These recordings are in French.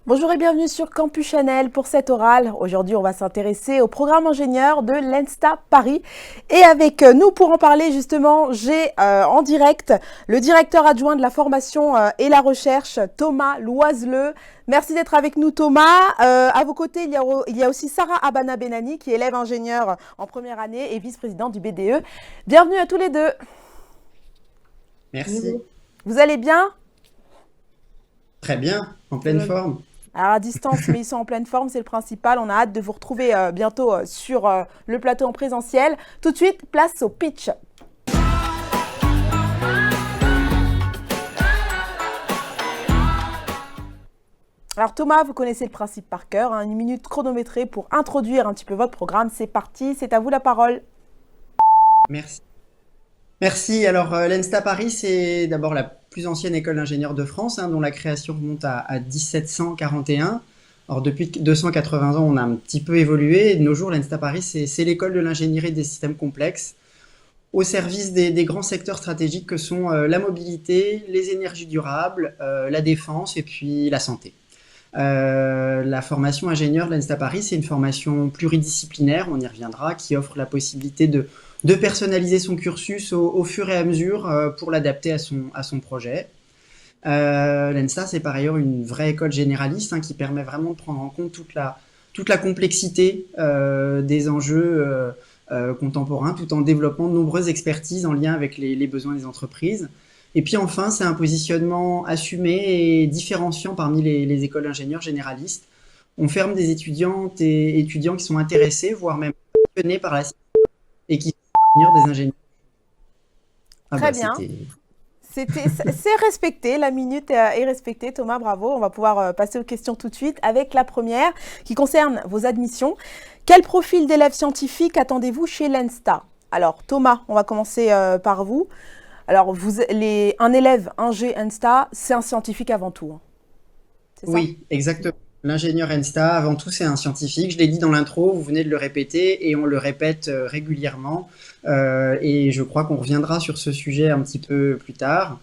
Bonjour et bienvenue sur Campus Chanel pour cet oral. Aujourd'hui, on va s'intéresser au programme ingénieur de l'ENSTA Paris. Et avec nous pour en parler justement, j'ai en direct le directeur adjoint de la formation et la recherche, Thomas Loiseleux. Merci d'être avec nous Thomas. À vos côtés, il y a aussi Sarah Abana Benani qui est élève ingénieur en première année et vice-présidente du BDE. Bienvenue à tous les deux. Merci. Vous allez bien? Très bien, en pleine forme. Alors à distance, mais ils sont en pleine forme, c'est le principal. On a hâte de vous retrouver bientôt sur le plateau en présentiel. Tout de suite, place au pitch. Alors Thomas, vous connaissez le principe par cœur, hein, une minute chronométrée pour introduire un petit peu votre programme. C'est parti, c'est à vous la parole. Merci. Merci. Alors, l'ENSTA Paris, c'est d'abord la plus ancienne école d'ingénieurs de France, hein, dont la création remonte à 1741. Alors, depuis 280 ans, on a un petit peu évolué. Et de nos jours, l'ENSTA Paris, c'est l'école de l'ingénierie des systèmes complexes, au service des grands secteurs stratégiques que sont la mobilité, les énergies durables, la défense et puis la santé. La formation ingénieur de l'ENSTA Paris, c'est une formation pluridisciplinaire, on y reviendra, qui offre la possibilité de personnaliser son cursus au fur et à mesure pour l'adapter à son projet. L'ENSTA, c'est par ailleurs une vraie école généraliste, hein, qui permet vraiment de prendre en compte toute la complexité des enjeux contemporains, tout en développant de nombreuses expertises en lien avec les besoins des entreprises. Et puis enfin, c'est un positionnement assumé et différenciant parmi les écoles d'ingénieurs généralistes. On ferme des étudiantes et étudiants qui sont intéressés, voire même passionnés par la science et qui sont devenir des ingénieurs. Ah Très bah bien. c'était... C'est respecté, la minute est respectée. Thomas, bravo. On va pouvoir passer aux questions tout de suite avec la première qui concerne vos admissions. Quel profil d'élève scientifique attendez-vous chez l'ENSTA? Alors Thomas, on va commencer par vous. Alors un élève ingé ENSTA, c'est un scientifique avant tout, hein. C'est ça? Oui, exactement. L'ingénieur ENSTA, avant tout, c'est un scientifique. Je l'ai dit dans l'intro, vous venez de le répéter et on le répète régulièrement. Et je crois qu'on reviendra sur ce sujet un petit peu plus tard.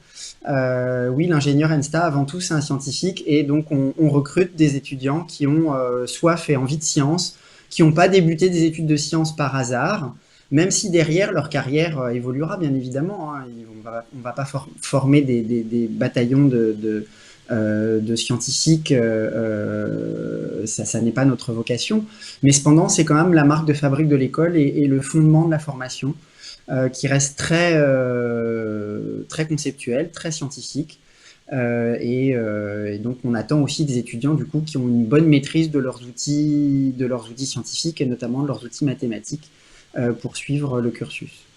Oui, l'ingénieur ENSTA, avant tout, c'est un scientifique et donc on recrute des étudiants qui ont soif et envie de science, qui n'ont pas débuté des études de sciences par hasard, même si derrière leur carrière évoluera bien évidemment, hein. On va pas former des bataillons de scientifiques, ça n'est pas notre vocation. Mais cependant, c'est quand même la marque de fabrique de l'école et le fondement de la formation, qui reste très conceptuel, très scientifique. Et donc, on attend aussi des étudiants du coup qui ont une bonne maîtrise de leurs outils scientifiques et notamment de leurs outils mathématiques pour suivre le cursus.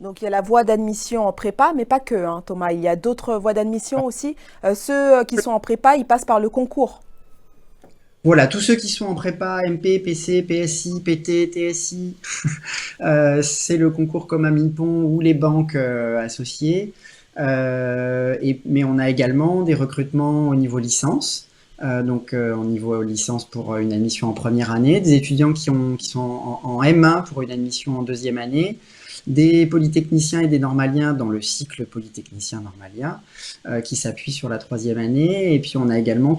Donc il y a la voie d'admission en prépa, mais pas que, hein, Thomas. Il y a d'autres voies d'admission aussi. Ceux qui sont en prépa, ils passent par le concours. Voilà, tous ceux qui sont en prépa, MP, PC, PSI, PT, TSI, c'est le concours comme à Minpon ou les banques associées. Mais on a également des recrutements au niveau licence, au niveau licence pour une admission en première année, des étudiants qui sont en M1 pour une admission en deuxième année, des polytechniciens et des normaliens dans le cycle polytechnicien normalien qui s'appuie sur la troisième année. Et puis on a également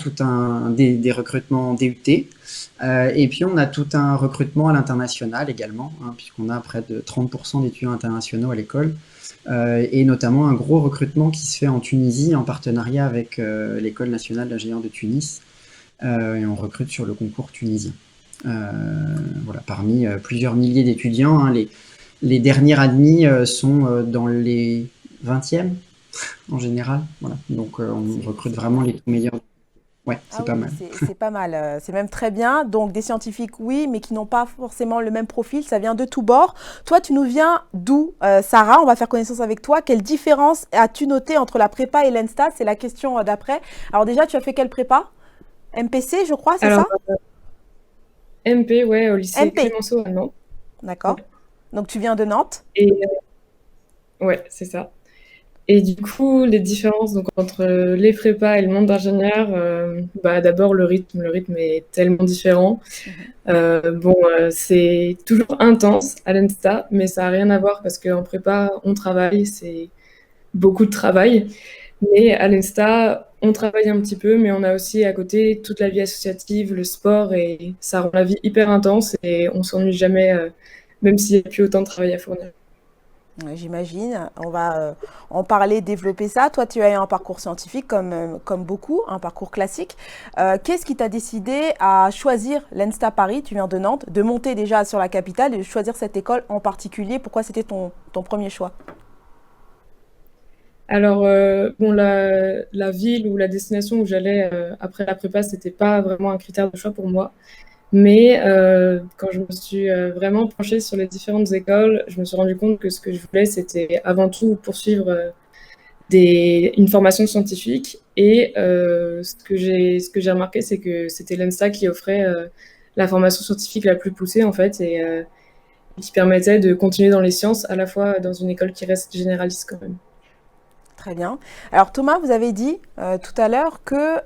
des recrutements en DUT. Et puis on a tout un recrutement à l'international également, hein, puisqu'on a près de 30% d'étudiants internationaux à l'école. Et notamment un gros recrutement qui se fait en Tunisie en partenariat avec l'École nationale d'ingénieurs de Tunis. Et on recrute sur le concours tunisien. Voilà, parmi plusieurs milliers d'étudiants, hein, les dernières admis sont dans les 20e en général. Voilà. Donc on recrute vraiment les tout meilleurs. Ouais, Ah c'est pas oui, mal. c'est pas mal. C'est même très bien. Donc des scientifiques, oui, mais qui n'ont pas forcément le même profil. Ça vient de tous bords. Toi, tu nous viens d'où, Sarah? On va faire connaissance avec toi. Quelle différence as-tu noté entre la prépa et l'ENSTA? C'est la question d'après. Alors déjà, tu as fait quelle prépa? MPC, je crois, c'est Alors, ça? MP, ouais, au lycée MP, Clémenceau à Nantes. Ouais. d'accord. Donc tu viens de Nantes. Et ouais, c'est ça. Et du coup, les différences donc, entre les prépas et le monde d'ingénieur, bah, d'abord le rythme est tellement différent. Mhm. C'est toujours intense à l'ENSTA, mais ça n'a rien à voir parce qu'en prépa, on travaille, c'est beaucoup de travail. Mais à l'Insta, on travaille un petit peu, mais on a aussi à côté toute la vie associative, le sport, et ça rend la vie hyper intense et on s'ennuie jamais, même s'il n'y a plus autant de travail à fournir. Ouais, j'imagine. On va en parler, développer ça. Toi, tu as eu un parcours scientifique comme beaucoup, un parcours classique. Qu'est-ce qui t'a décidé à choisir l'ENSTA Paris, tu viens de Nantes, de monter déjà sur la capitale et de choisir cette école en particulier? Pourquoi c'était ton premier choix? Alors, bon, la ville ou la destination où j'allais après la prépa, c'était pas vraiment un critère de choix pour moi. Mais quand je me suis vraiment penchée sur les différentes écoles, je me suis rendu compte que ce que je voulais, c'était avant tout poursuivre une formation scientifique. Et ce que j'ai remarqué, c'est que c'était l'ENSTA qui offrait la formation scientifique la plus poussée, en fait, et qui permettait de continuer dans les sciences, à la fois dans une école qui reste généraliste quand même. Très bien. Alors Thomas, vous avez dit tout à l'heure que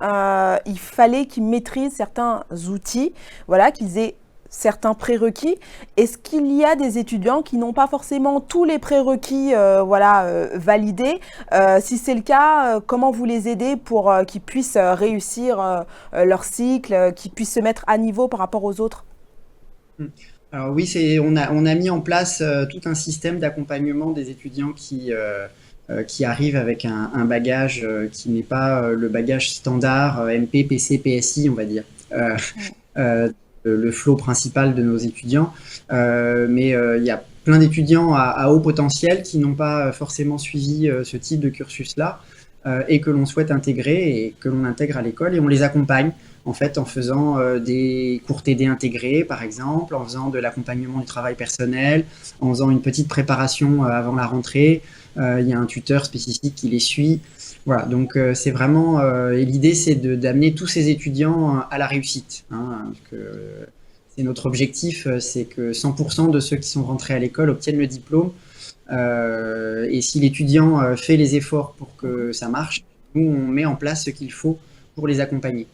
il fallait qu'ils maîtrisent certains outils, voilà, qu'ils aient certains prérequis. Est-ce qu'il y a des étudiants qui n'ont pas forcément tous les prérequis voilà, validés? Si c'est le cas, comment vous les aidez pour qu'ils puissent réussir leur cycle, qu'ils puissent se mettre à niveau par rapport aux autres? Mm. Alors oui, on a mis en place tout un système d'accompagnement des étudiants qui arrivent avec un bagage qui n'est pas le bagage standard MP, PC, PSI, on va dire. Euh, le flow principal de nos étudiants. Mais il y a plein d'étudiants à haut potentiel qui n'ont pas forcément suivi ce type de cursus-là et que l'on souhaite intégrer et que l'on intègre à l'école et on les accompagne en fait en faisant des cours TD intégrés par exemple, en faisant de l'accompagnement du travail personnel, en faisant une petite préparation avant la rentrée. Il y a un tuteur spécifique qui les suit. Voilà, donc c'est vraiment et l'idée c'est d'amener tous ces étudiants à la réussite. Hein, c'est notre objectif, c'est que 100% de ceux qui sont rentrés à l'école obtiennent le diplôme. Et si l'étudiant fait les efforts pour que ça marche, nous on met en place ce qu'il faut pour les accompagner.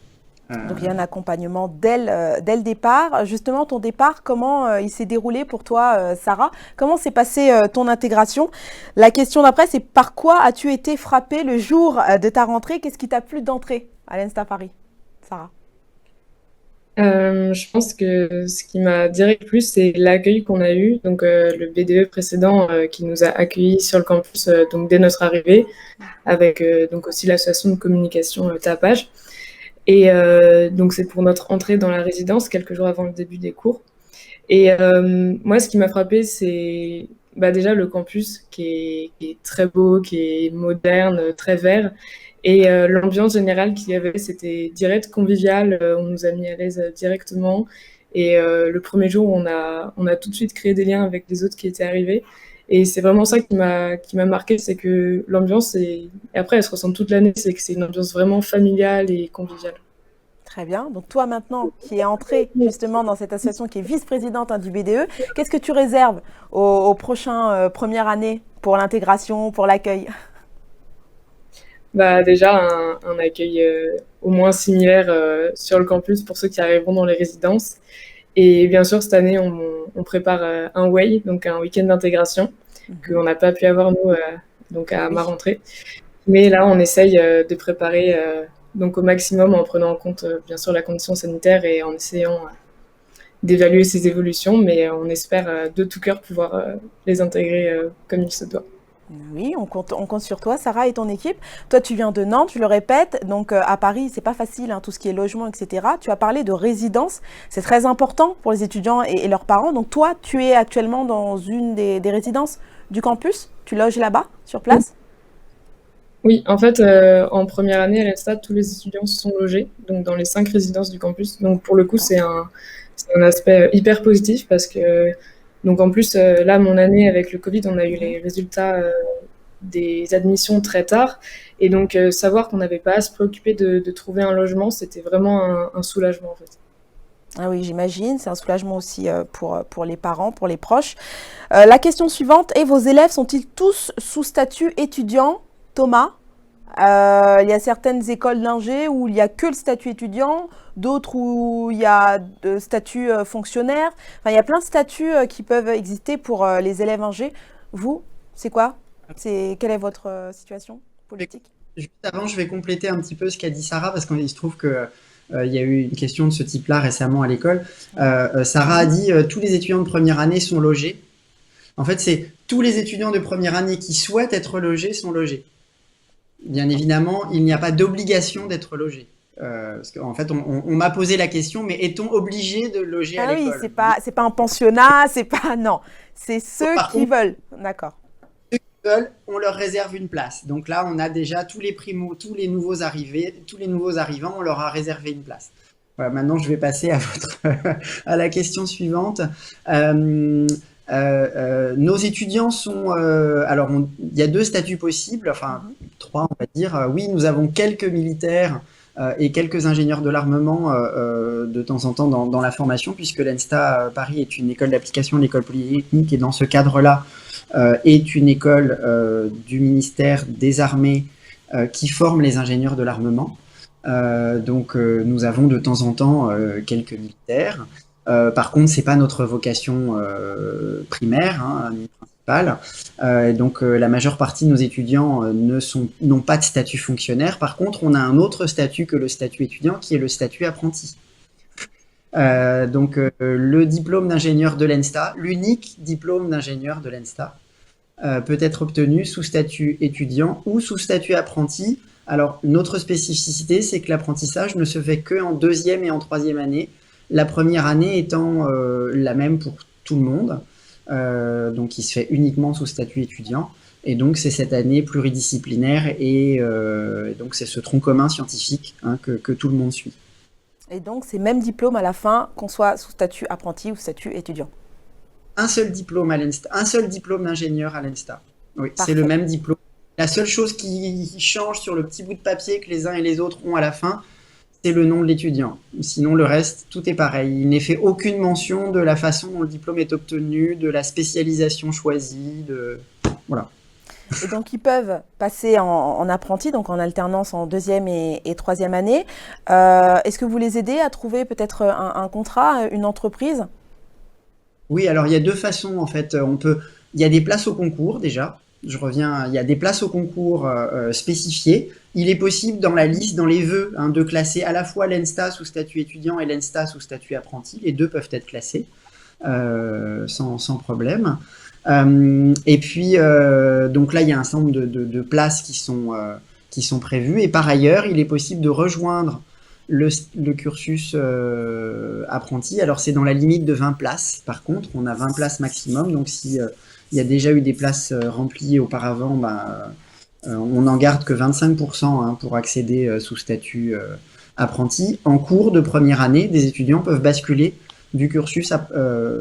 Donc il y a un accompagnement dès le départ. Justement, ton départ, comment il s'est déroulé pour toi, Sarah? Comment s'est passée ton intégration? La question d'après, c'est par quoi as-tu été frappée le jour de ta rentrée? Qu'est-ce qui t'a plu d'entrer à l'ENSTA Paris, Sarah? Je pense que ce qui m'a direct plu, c'est l'accueil qu'on a eu. Donc, le BDE précédent qui nous a accueillis sur le campus donc dès notre arrivée, avec donc aussi l'association de communication Tapage. Et donc, c'est pour notre entrée dans la résidence, quelques jours avant le début des cours. Et moi, ce qui m'a frappé, c'est bah, déjà le campus qui est très beau, qui est moderne, très vert. Et l'ambiance générale qu'il y avait, c'était direct, convivial. On nous a mis à l'aise directement. Et le premier jour, on a tout de suite créé des liens avec les autres qui étaient arrivés. Et c'est vraiment ça qui m'a marqué, c'est que l'ambiance, et après, elle se ressent toute l'année, c'est que c'est une ambiance vraiment familiale et conviviale. Très bien. Donc toi maintenant, qui es entrée justement dans cette association, qui est vice-présidente du BDE, qu'est-ce que tu réserves aux prochaines premières années pour l'intégration, pour l'accueil? Bah, déjà, un accueil au moins similaire sur le campus pour ceux qui arriveront dans les résidences. Et bien sûr, cette année, on prépare un WAY, donc un week-end d'intégration, qu'on n'a pas pu avoir, nous, donc à ma Oui. rentrée. Mais là, on essaye de préparer donc au maximum en prenant en compte, bien sûr, la condition sanitaire et en essayant d'évaluer ces évolutions. Mais on espère de tout cœur pouvoir les intégrer comme il se doit. Oui, on compte sur toi, Sarah et ton équipe. Toi, tu viens de Nantes, je le répète. Donc, à Paris, c'est pas facile, hein, tout ce qui est logement, etc. Tu as parlé de résidence. C'est très important pour les étudiants et leurs parents. Donc, toi, tu es actuellement dans une des résidences du campus. Tu loges là-bas, sur place? Oui, en fait, en première année à l'ENSTA, tous les étudiants sont logés, donc dans les 5 résidences du campus. Donc pour le coup, D'accord. c'est un aspect hyper positif parce que, donc en plus, là, mon année avec le Covid, on a eu Mhm. les résultats des admissions très tard. Et donc, savoir qu'on n'avait pas à se préoccuper de trouver un logement, c'était vraiment un soulagement, en fait. Ah oui, j'imagine. C'est un soulagement aussi pour les parents, pour les proches. La question suivante est, vos élèves sont-ils tous sous statut étudiant, Thomas? Il y a certaines écoles d'ingé où il n'y a que le statut étudiant, d'autres où il y a le statut fonctionnaire. Enfin, il y a plein de statuts qui peuvent exister pour les élèves ingé. Vous, c'est quoi? Quelle est votre situation politique? Juste avant, je vais compléter un petit peu ce qu'a dit Sarah, parce qu'il se trouve que il y a eu une question de ce type-là récemment à l'école. Sarah a dit tous les étudiants de première année sont logés. En fait, c'est tous les étudiants de première année qui souhaitent être logés sont logés. Bien évidemment, il n'y a pas d'obligation d'être logé. Parce qu'en fait, on m'a posé la question, mais est-on obligé de loger à Ah oui, l'école? c'est pas un pensionnat, c'est pas non, c'est ceux Par qui contre, veulent. D'accord. veulent, on leur réserve une place. Donc là, on a déjà tous les primos, tous les nouveaux arrivés, tous les nouveaux arrivants, on leur a réservé une place. Voilà, maintenant, je vais passer à à la question suivante. Nos étudiants sont, alors il y a deux statuts possibles, enfin trois, on va dire. Oui, nous avons quelques militaires et quelques ingénieurs de l'armement de temps en temps dans la formation, puisque l'ENSTA Paris est une école d'application, l'école polytechnique, et dans ce cadre-là, est une école du ministère des Armées qui forme les ingénieurs de l'armement. Donc nous avons de temps en temps quelques militaires. Par contre, c'est pas notre vocation primaire, hein, ni principale. Donc la majeure partie de nos étudiants n'ont pas de statut fonctionnaire. Par contre, on a un autre statut que le statut étudiant, qui est le statut apprenti. Donc le diplôme d'ingénieur de l'ENSTA, l'unique diplôme d'ingénieur de l'ENSTA, peut être obtenu sous statut étudiant ou sous statut apprenti. Alors notre spécificité, c'est que l'apprentissage ne se fait que en deuxième et en troisième année, la première année étant la même pour tout le monde, donc il se fait uniquement sous statut étudiant. Et donc c'est cette année pluridisciplinaire et donc c'est ce tronc commun scientifique hein, que tout le monde suit. Et donc, c'est même diplôme à la fin, qu'on soit sous statut apprenti ou statut étudiant. Un seul diplôme à l'ENSTA, un seul diplôme d'ingénieur à l'ENSTA. Oui, c'est le Parfait. même diplôme. La seule chose qui change sur le petit bout de papier que les uns et les autres ont à la fin, c'est le nom de l'étudiant. Sinon, le reste, tout est pareil. Il n'est fait aucune mention de la façon dont le diplôme est obtenu, de la spécialisation choisie, de... Voilà. Et donc, ils peuvent passer en apprenti, donc en alternance en deuxième et troisième année. Est-ce que vous les aidez à trouver peut-être un contrat, une entreprise? Oui, alors il y a deux façons en fait. Il y a des places au concours déjà. Je reviens, il y a des places au concours spécifiées. Il est possible dans la liste, dans les vœux, hein, de classer à la fois l'ENSTA sous statut étudiant et l'ENSTA sous statut apprenti. Les deux peuvent être classés sans problème. Et puis, donc là, il y a un certain nombre de places qui sont prévues. Et par ailleurs, il est possible de rejoindre le cursus apprenti. Alors, c'est dans la limite de 20 places. Par contre, on a 20 places maximum. Donc, si il y a déjà eu des places remplies auparavant, on n'en garde que 25% hein, pour accéder sous statut apprenti. En cours de première année, des étudiants peuvent basculer du cursus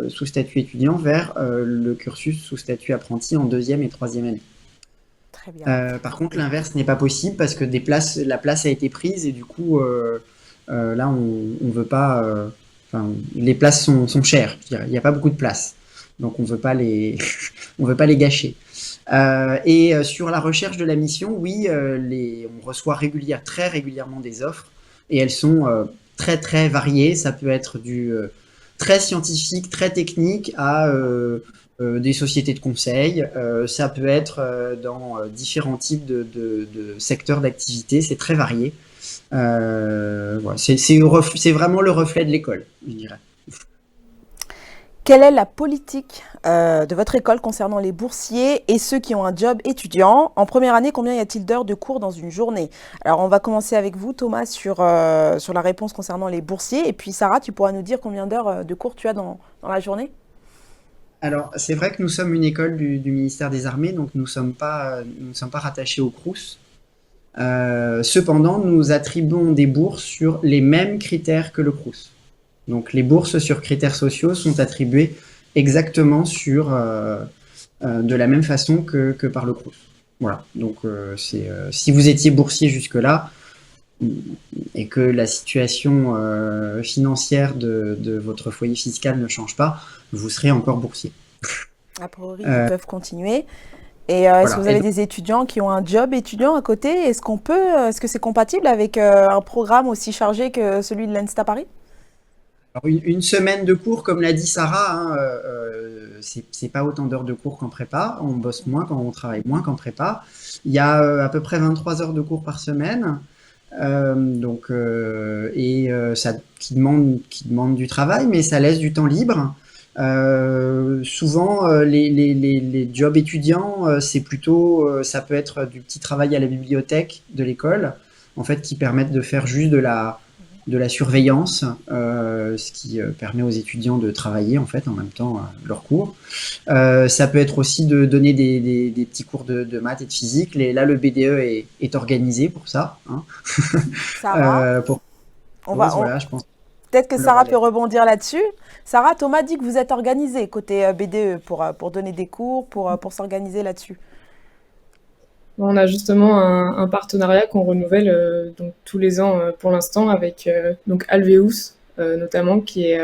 sous statut étudiant vers le cursus sous statut apprenti en deuxième et troisième année. Très bien. Par contre, l'inverse n'est pas possible parce que la place a été prise et du coup, là, on veut pas. Les places sont chères. Je dirais. Il n'y a pas beaucoup de places, donc on veut pas on veut pas les gâcher. Et sur la recherche de la mission, oui, on reçoit très régulièrement des offres et elles sont très très variées. Ça peut être du très scientifique, très technique à des sociétés de conseil. Ça peut être dans différents types de secteurs d'activité. C'est très varié. Voilà. C'est vraiment le reflet de l'école, je dirais. Quelle est la politique de votre école concernant les boursiers et ceux qui ont un job étudiant? En première année, combien y a-t-il d'heures de cours dans une journée? Alors, on va commencer avec vous, Thomas, sur la réponse concernant les boursiers. Et puis, Sarah, tu pourras nous dire combien d'heures de cours tu as dans la journée? Alors, c'est vrai que nous sommes une école du ministère des Armées, donc nous ne sommes pas rattachés au Crous. Cependant, nous attribuons des bourses sur les mêmes critères que le Crous. Donc, les bourses sur critères sociaux sont attribuées exactement de la même façon que par le Crous. Voilà. Donc, si vous étiez boursier jusque-là et que la situation financière de votre foyer fiscal ne change pas, vous serez encore boursier. A priori, ils Euh, peuvent continuer. Et est-ce que voilà. vous avez des étudiants qui ont un job étudiant à côté? Est-ce que c'est compatible avec un programme aussi chargé que celui de l'ENSTA Paris? Alors, une semaine de cours, comme l'a dit Sarah, hein, c'est pas autant d'heures de cours qu'en prépa. On bosse moins quand on travaille moins qu'en prépa. Il y a à peu près 23 heures de cours par semaine. Ça qui demande du travail, mais ça laisse du temps libre. Souvent, les jobs étudiants, c'est plutôt, ça peut être du petit travail à la bibliothèque de l'école, en fait, qui permettent de faire juste de la surveillance, ce qui permet aux étudiants de travailler en fait en même temps leurs cours. Ça peut être aussi de donner des petits cours de maths et de physique. Là, le BDE est organisé pour ça, hein. Sarah, Pour on va, on- voilà, je pense peut-être que que le Sarah peut relais. rebondir là-dessus. Sarah, Thomas dit que vous êtes organisé côté BDE pour donner des cours, pour s'organiser là-dessus. On a justement un partenariat qu'on renouvelle donc tous les ans pour l'instant avec donc Alveus notamment, qui est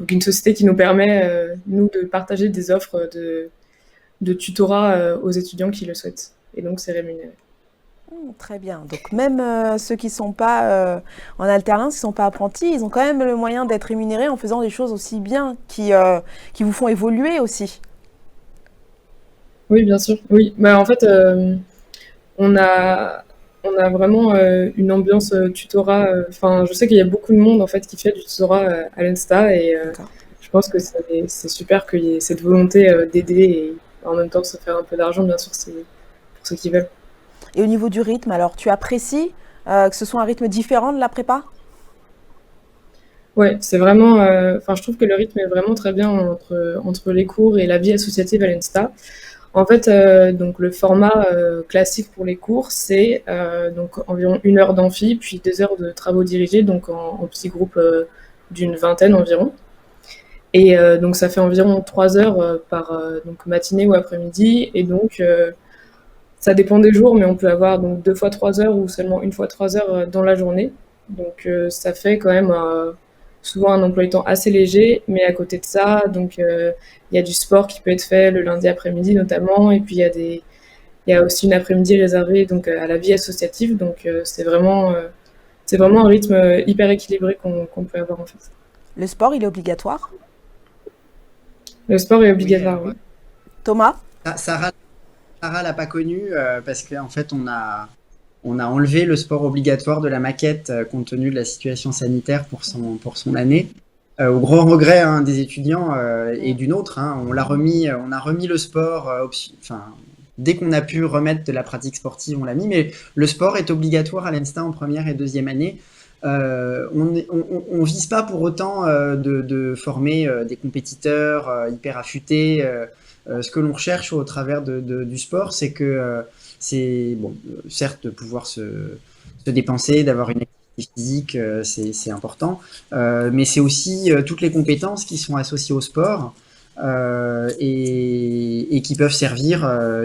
donc une société qui nous permet, nous, de partager des offres de tutorat aux étudiants qui le souhaitent. Et donc, c'est rémunéré. Très bien. Donc même ceux qui sont pas en alternance, qui sont pas apprentis, ils ont quand même le moyen d'être rémunérés en faisant des choses aussi bien qui vous font évoluer aussi. Oui, bien sûr. Oui, bah, en fait, on a, on a vraiment une ambiance tutorat. Enfin, je sais qu'il y a beaucoup de monde en fait qui fait du tutorat à l'Insta et D'accord. je pense que c'est super qu'il y ait cette volonté d'aider et en même temps de se faire un peu d'argent, bien sûr, c'est pour ceux qui veulent. Et au niveau du rythme, alors tu apprécies que ce soit un rythme différent de la prépa? Ouais, c'est vraiment. Enfin, je trouve que le rythme est vraiment très bien entre les cours et la vie associative à l'Insta. En fait, donc le format classique pour les cours, c'est donc environ 1 heure d'amphi, puis 2 heures de travaux dirigés, donc en petits groupes d'une vingtaine environ. Et donc ça fait environ 3 heures par donc matinée ou après-midi. Et donc ça dépend des jours, mais on peut avoir donc 2 fois 3 heures ou seulement 1 fois 3 heures dans la journée. Donc ça fait quand même souvent un emploi du temps assez léger, mais à côté de ça, donc il y a du sport qui peut être fait le lundi après-midi notamment, et puis il y a aussi une après-midi réservée donc à la vie associative. Donc c'est vraiment un rythme hyper équilibré qu'on peut avoir en fait. Le sport, il est obligatoire. Le sport est Oui, obligatoire, alors oui. Thomas? Sarah l'a pas connu parce qu'en fait on a enlevé le sport obligatoire de la maquette compte tenu de la situation sanitaire pour son année. Au grand regret, hein, des étudiants et Mm. du nôtre, hein, on a remis le sport, enfin, dès qu'on a pu remettre de la pratique sportive, on l'a mis, mais le sport est obligatoire à l'ENSTA en première et deuxième année. On vise pas pour autant de former des compétiteurs hyper affûtés. Ce que l'on recherche au travers du sport, c'est que c'est bon, certes de pouvoir se dépenser, d'avoir une activité physique, c'est important, mais c'est aussi toutes les compétences qui sont associées au sport et qui peuvent servir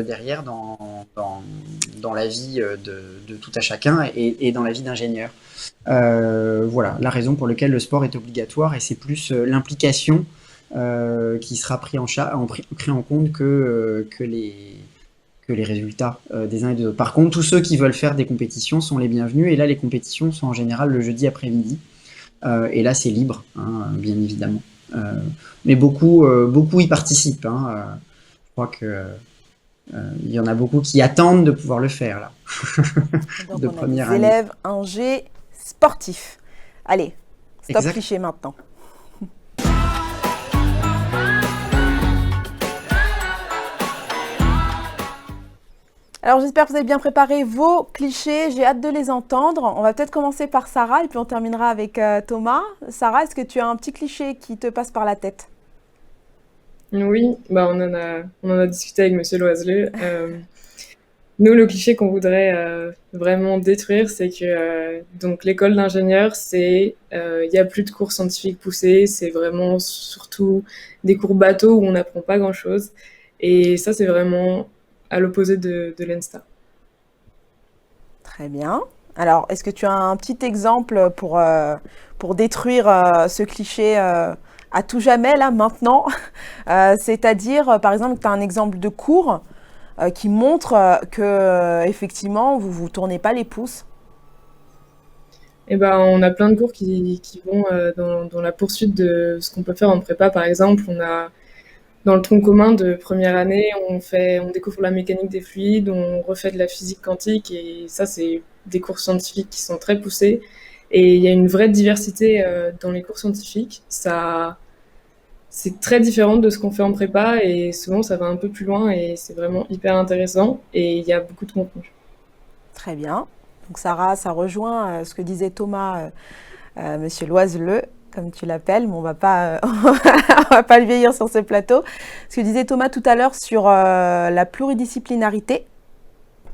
derrière dans la vie de tout à chacun et dans la vie d'ingénieur. Voilà la raison pour laquelle le sport est obligatoire et c'est plus l'implication qui sera pris en compte que les résultats des uns et des autres. Par contre, tous ceux qui veulent faire des compétitions sont les bienvenus et là les compétitions sont en général le jeudi après-midi et là c'est libre, hein, bien évidemment. Mais beaucoup y participent, hein. Je crois que il y en a beaucoup qui attendent de pouvoir le faire là, Donc de on a première des année. élèves ingé sportifs. Allez, stop Exact. cliché maintenant. Alors j'espère que vous avez bien préparé vos clichés, j'ai hâte de les entendre. On va peut-être commencer par Sarah et puis on terminera avec Thomas. Sarah, est-ce que tu as un petit cliché qui te passe par la tête? Oui, bah on en a discuté avec Monsieur Loiseleux. Nous, le cliché qu'on voudrait vraiment détruire, c'est que donc l'école d'ingénieur, il y a plus de cours scientifiques poussés, c'est vraiment surtout des cours bateaux où on n'apprend pas grand-chose. Et ça, c'est vraiment à l'opposé de l'ENSTA. Très bien. Alors, est-ce que tu as un petit exemple pour détruire ce cliché à tout jamais, là, maintenant? C'est-à-dire, par exemple, tu as un exemple de cours qui montre que, effectivement, vous vous tournez pas les pouces. On a plein de cours qui vont dans la poursuite de ce qu'on peut faire en prépa. Par exemple, on a dans le tronc commun de première année, on découvre la mécanique des fluides, on refait de la physique quantique, et ça, c'est des cours scientifiques qui sont très poussés. Et il y a une vraie diversité dans les cours scientifiques. C'est très différent de ce qu'on fait en prépa, et souvent ça va un peu plus loin, et c'est vraiment hyper intéressant. Et il y a beaucoup de contenu. Très bien. Donc Sarah, ça rejoint ce que disait Thomas, Monsieur Loiseleux, comme tu l'appelles, mais on va pas, on va pas le vieillir sur ce plateau. Ce que disait Thomas tout à l'heure sur la pluridisciplinarité,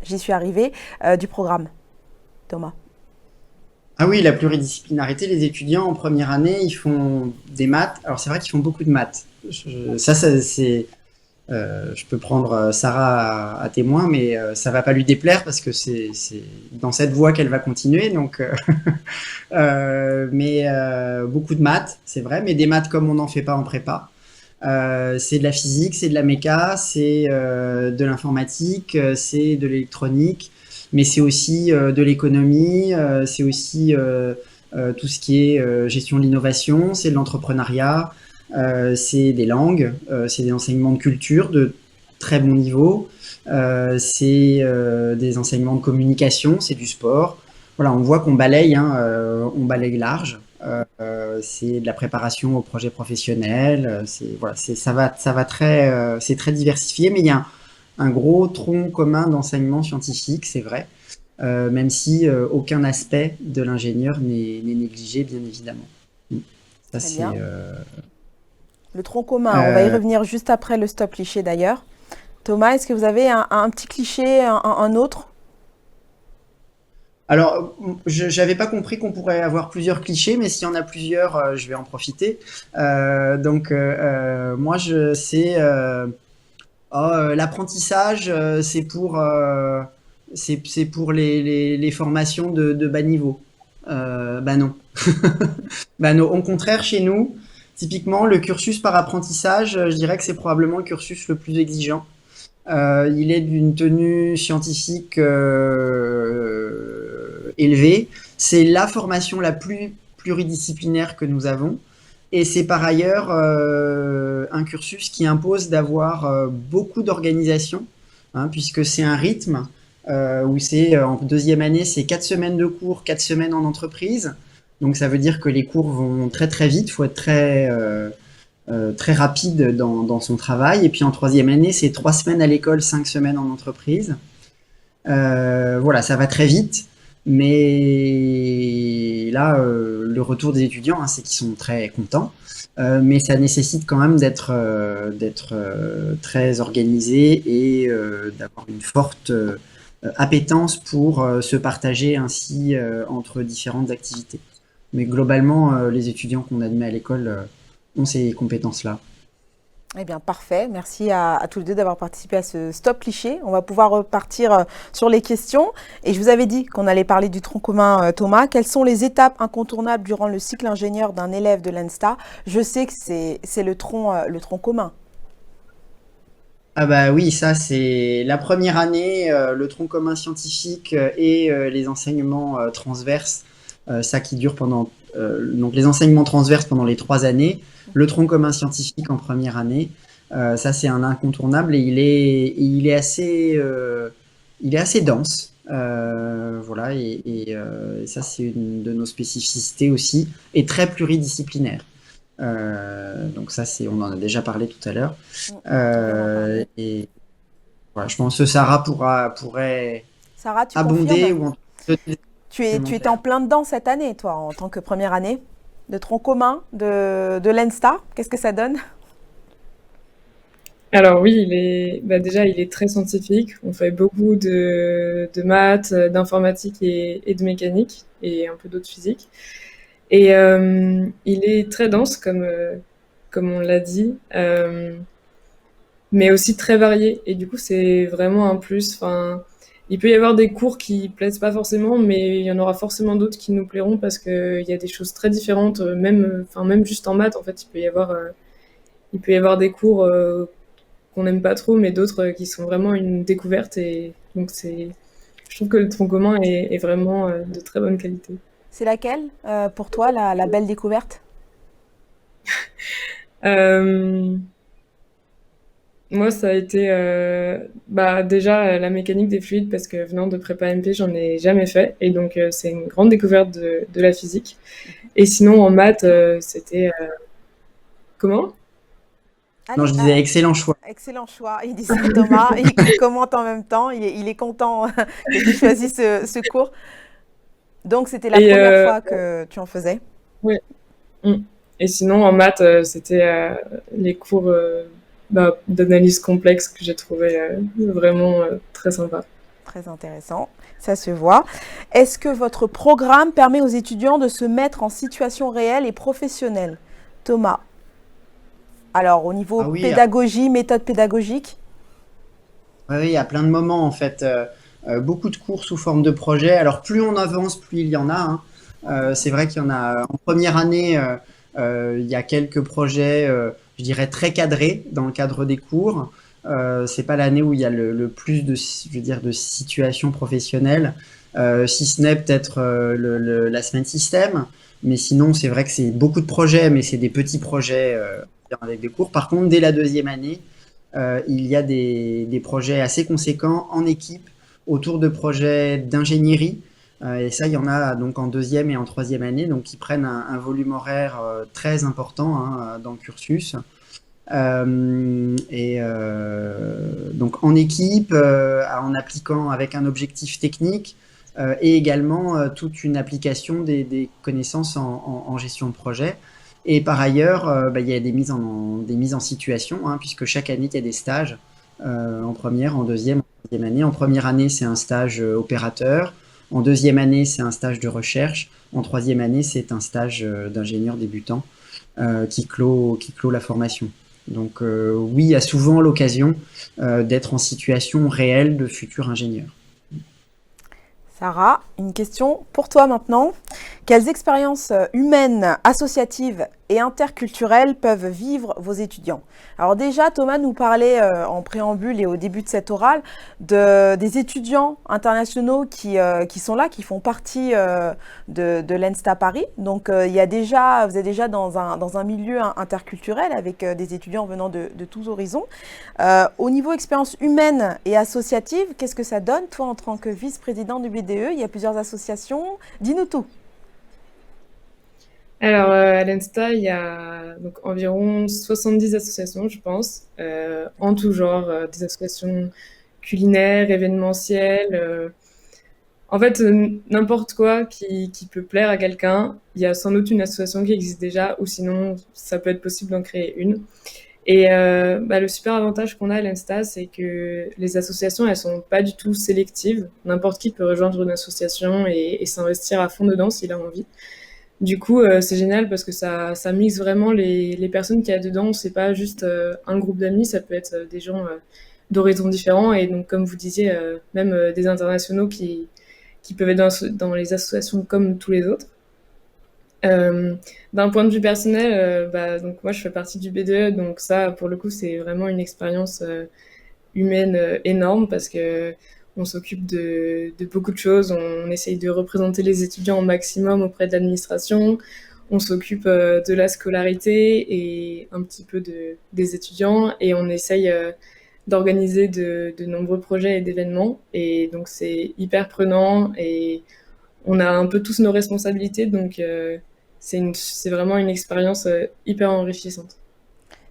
j'y suis arrivée, du programme. Thomas. Ah oui, la pluridisciplinarité, les étudiants en première année, ils font des maths. Alors c'est vrai qu'ils font beaucoup de maths. C'est, je peux prendre Sarah à témoin, mais ça va pas lui déplaire parce que c'est dans cette voie qu'elle va continuer. Donc, beaucoup de maths, c'est vrai, mais des maths comme on n'en fait pas en prépa. C'est de la physique, c'est de la méca, c'est de l'informatique, c'est de l'électronique, mais c'est aussi de l'économie, c'est aussi tout ce qui est gestion de l'innovation, c'est de l'entrepreneuriat, c'est des langues, c'est des enseignements de culture de très bon niveau, c'est des enseignements de communication, c'est du sport. Voilà, on voit qu'on balaye, hein, on balaye large. C'est de la préparation au projet professionnel. C'est voilà, ça va très, c'est très diversifié, mais il y a un gros tronc commun d'enseignement scientifique, c'est vrai, même si aucun aspect de l'ingénieur n'est négligé, bien évidemment. Mm. Ça, Très c'est. bien. Le tronc commun, on va y revenir juste après le stop cliché d'ailleurs. Thomas, est-ce que vous avez un petit cliché, un autre? Alors, j'avais pas compris qu'on pourrait avoir plusieurs clichés, mais s'il y en a plusieurs, je vais en profiter. Moi, c'est l'apprentissage, c'est pour les formations de bas niveau. Bah non. Bah non. Au contraire, chez nous, typiquement, le cursus par apprentissage, je dirais que c'est probablement le cursus le plus exigeant. Il est d'une tenue scientifique élevée. C'est la formation la plus pluridisciplinaire que nous avons. Et c'est par ailleurs un cursus qui impose d'avoir beaucoup d'organisation, hein, puisque c'est un rythme où c'est en deuxième année, c'est 4 semaines de cours, 4 semaines en entreprise. Donc ça veut dire que les cours vont très très vite, il faut être très rapide dans son travail. Et puis en troisième année, c'est 3 semaines à l'école, 5 semaines en entreprise. Voilà, ça va très vite. Mais là, le retour des étudiants, hein, c'est qu'ils sont très contents. Mais ça nécessite quand même d'être très organisé et d'avoir une forte appétence pour se partager ainsi entre différentes activités. Mais globalement, les étudiants qu'on admet à l'école ont ces compétences-là. Eh bien, parfait. Merci à tous les deux d'avoir participé à ce stop cliché. On va pouvoir repartir sur les questions. Et je vous avais dit qu'on allait parler du tronc commun, Thomas. Quelles sont les étapes incontournables durant le cycle ingénieur d'un élève de l'ENSTA? Je sais que c'est le tronc commun. Ah bah oui, ça c'est la première année, le tronc commun scientifique et les enseignements transverses, ça qui dure pendant donc les enseignements transverses pendant les 3 années, le tronc commun scientifique en première année, ça c'est un incontournable et il est assez dense, voilà et ça c'est une de nos spécificités aussi et très pluridisciplinaire. Donc ça c'est on en a déjà parlé tout à l'heure. Et voilà, je pense que Sarah pourrait Sarah, tu abonder confirmes? ou en tout cas donner Tu des étais commentaires. en plein dedans cette année, toi, en tant que première année de tronc commun de l'ENSTA. Qu'est-ce que ça donne? Alors oui, déjà, il est très scientifique. On fait beaucoup de maths, d'informatique et de mécanique, et un peu d'autres physique. Et il est très dense, comme on l'a dit, mais aussi très varié. Et du coup, c'est vraiment un plus. Enfin, il peut y avoir des cours qui plaisent pas forcément, mais il y en aura forcément d'autres qui nous plairont parce qu'il y a des choses très différentes, même juste en maths, en fait, il peut y avoir des cours qu'on n'aime pas trop, mais d'autres qui sont vraiment une découverte. Et donc, je trouve que le tronc commun est vraiment de très bonne qualité. C'est laquelle pour toi, la belle découverte? Euh, Moi, ça a été déjà la mécanique des fluides parce que venant de prépa MP, j'en ai jamais fait et donc c'est une grande découverte de la physique. Et sinon, en maths, c'était comment? Non, Allez, je disais excellent choix. excellent choix. Il dit ça, Thomas. Il commente en même temps. Il est content que tu choisis ce cours. Donc, c'était la Et première fois que tu en faisais. ouais. Mm. Et sinon, en maths, c'était les cours d'analyse complexe que j'ai trouvé vraiment très sympa. Très intéressant. Ça se voit. Est-ce que votre programme permet aux étudiants de se mettre en situation réelle et professionnelle? Thomas. Alors, au niveau Ah oui, pédagogie, méthode pédagogique? oui, oui, il y a plein de moments en fait. Beaucoup de cours sous forme de projet. Alors plus on avance, plus il y en a, hein. C'est vrai qu'il y en a en première année, il y a quelques projets, je dirais très cadrés dans le cadre des cours. C'est pas l'année où il y a le plus de, je veux dire, de situations professionnelles, si ce n'est peut-être la semaine système. Mais sinon, c'est vrai que c'est beaucoup de projets, mais c'est des petits projets avec des cours. Par contre, dès la deuxième année, il y a des projets assez conséquents en équipe autour de projets d'ingénierie. Et ça, il y en a donc en deuxième et en troisième année, donc qui prennent un volume horaire très important, hein, dans le cursus. Donc en équipe, en appliquant avec un objectif technique et également toute une application des connaissances en gestion de projet. Et par ailleurs, il y a des mises en situation, hein, puisque chaque année, il y a des stages en première, en deuxième, en troisième année. En première année, c'est un stage opérateur. En deuxième année, c'est un stage de recherche. En troisième année, c'est un stage d'ingénieur débutant qui clôt la formation. Donc oui, il y a souvent l'occasion d'être en situation réelle de futur ingénieur. Sarah, une question pour toi maintenant. Quelles expériences humaines, associatives et interculturelles peuvent vivre vos étudiants? Alors déjà, Thomas nous parlait en préambule et au début de cette orale des étudiants internationaux qui sont là, qui font partie de l'ENSTA Paris. Donc il y a déjà, vous êtes déjà dans un milieu interculturel avec des étudiants venant de tous horizons. Au niveau expérience humaine et associative, qu'est-ce que ça donne, toi, en tant que vice-président du BDE? Il y a plusieurs associations. Dis-nous tout. Alors, à l'Insta, il y a donc environ 70 associations, je pense, en tout genre, des associations culinaires, événementielles. En fait, n'importe quoi qui peut plaire à quelqu'un. Il y a sans doute une association qui existe déjà, ou sinon, ça peut être possible d'en créer une. Et le super avantage qu'on a à l'Insta, c'est que les associations, elles sont pas du tout sélectives. N'importe qui peut rejoindre une association et s'investir à fond dedans s'il a envie. Du coup, c'est génial parce que ça mixe vraiment les personnes qu'il y a dedans. C'est pas juste un groupe d'amis, ça peut être des gens d'horizons différents. Et donc, comme vous disiez, même des internationaux qui peuvent être dans les associations comme tous les autres. D'un point de vue personnel, donc moi je fais partie du BDE, donc ça pour le coup c'est vraiment une expérience humaine énorme parce que on s'occupe de beaucoup de choses, on essaye de représenter les étudiants au maximum auprès de l'administration, on s'occupe de la scolarité et un petit peu des étudiants et on essaye d'organiser de nombreux projets et d'événements et donc c'est hyper prenant et on a un peu tous nos responsabilités donc c'est vraiment une expérience hyper enrichissante.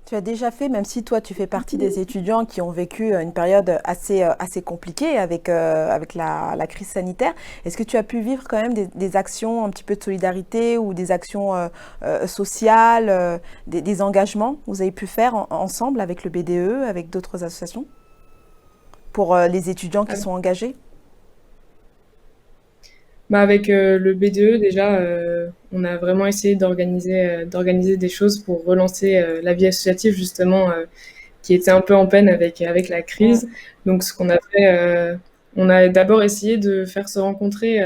Tu as déjà fait, même si toi tu fais partie des étudiants qui ont vécu une période assez compliquée avec la crise sanitaire, est-ce que tu as pu vivre quand même des actions un petit peu de solidarité ou des actions sociales, des engagements que vous avez pu faire ensemble avec le BDE, avec d'autres associations pour les étudiants qui sont engagés? Avec le BDE, déjà, on a vraiment essayé d'organiser des choses pour relancer la vie associative, justement, qui était un peu en peine avec la crise. Donc, ce qu'on a fait, on a d'abord essayé de faire se rencontrer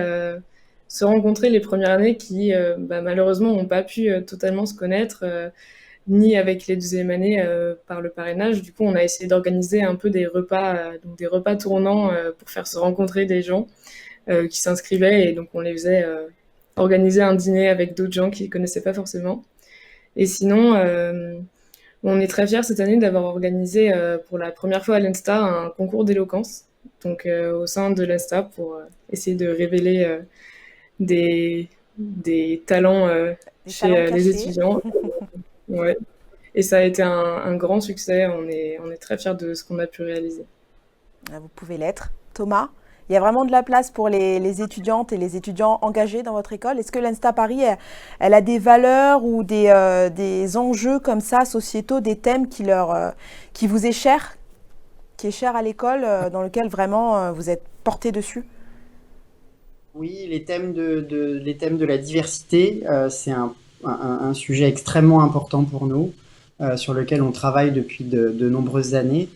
les premières années qui, malheureusement, n'ont pas pu totalement se connaître, ni avec les deuxièmes années par le parrainage. Du coup, on a essayé d'organiser un peu des repas, donc des repas tournants pour faire se rencontrer des gens qui s'inscrivaient et donc on les faisait organiser un dîner avec d'autres gens qui ne connaissaient pas forcément. Et sinon, on est très fiers cette année d'avoir organisé pour la première fois à l'ENSTA un concours d'éloquence, donc au sein de l'ENSTA pour essayer de révéler des talents Des chez talents les cachés. étudiants. Ouais. Et ça a été un grand succès. On est très fiers de ce qu'on a pu réaliser. Vous pouvez l'être. Thomas, il y a vraiment de la place pour les étudiantes et les étudiants engagés dans votre école. Est-ce que l'Insta Paris, elle a des valeurs ou des enjeux comme ça, sociétaux, des thèmes qui vous est cher, qui est cher à l'école, dans lequel vraiment vous êtes porté dessus? Oui, les thèmes de la diversité, c'est un sujet extrêmement important pour nous, sur lequel on travaille depuis de nombreuses années,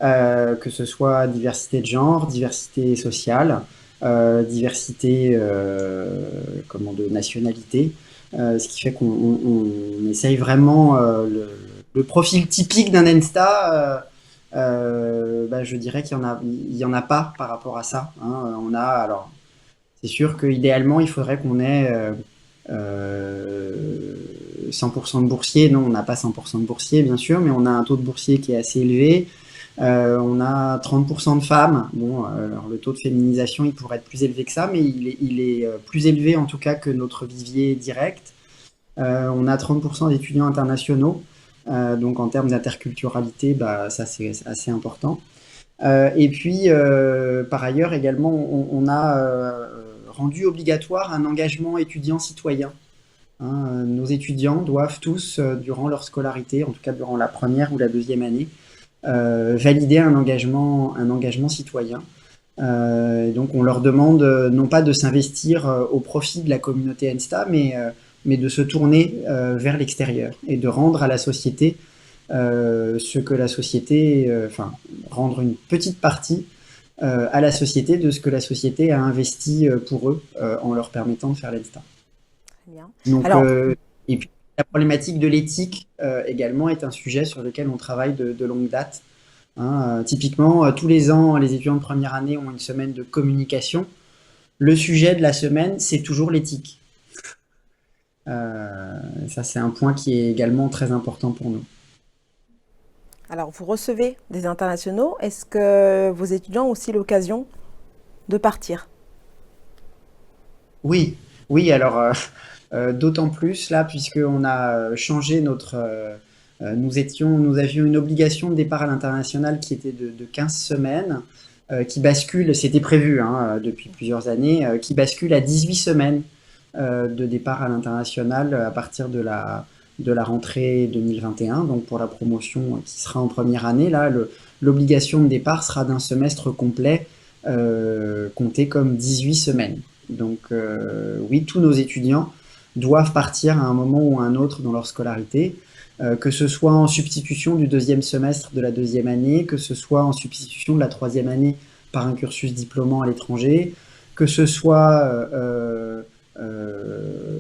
que ce soit diversité de genre, diversité sociale, diversité de nationalité, ce qui fait qu'on essaye vraiment le profil typique d'un Ensta. Je dirais qu'il y en a pas par rapport à ça, hein. On a alors c'est sûr qu'idéalement, il faudrait qu'on ait 100% de boursiers. Non, on n'a pas 100% de boursiers, bien sûr, mais on a un taux de boursiers qui est assez élevé. On a 30% de femmes. Bon, alors le taux de féminisation, il pourrait être plus élevé que ça, mais il est plus élevé en tout cas que notre vivier direct. On a 30% d'étudiants internationaux. Donc en termes d'interculturalité, ça c'est assez important. Et puis, par ailleurs, également, on a rendu obligatoire un engagement étudiant citoyen, hein. Nos étudiants doivent tous, durant leur scolarité, en tout cas durant la première ou la deuxième année, valider un engagement citoyen. Donc, on leur demande non pas de s'investir au profit de la communauté Ensta, mais de se tourner vers l'extérieur et de rendre à la société ce que la société, rendre une petite partie à la société de ce que la société a investi pour eux en leur permettant de faire l'ENSTA. Très bien. Donc, Alors, et puis la problématique de l'éthique également est un sujet sur lequel on travaille de longue date, hein. Typiquement, tous les ans, les étudiants de première année ont une semaine de communication. Le sujet de la semaine, c'est toujours l'éthique. Ça, c'est un point qui est également très important pour nous. alors, vous recevez des internationaux. Est-ce que vos étudiants ont aussi l'occasion de partir? Oui, oui, alors d'autant plus là, puisqu'on a changé nous avions une obligation de départ à l'international qui était de 15 semaines, qui bascule, c'était prévu hein, depuis plusieurs années, qui bascule à 18 semaines de départ à l'international à partir de la rentrée 2021, donc pour la promotion qui sera en première année, là, l'obligation de départ sera d'un semestre complet, compté comme 18 semaines. Donc oui, tous nos étudiants doivent partir à un moment ou à un autre dans leur scolarité, que ce soit en substitution du deuxième semestre de la deuxième année, que ce soit en substitution de la troisième année par un cursus diplômant à l'étranger, que ce soit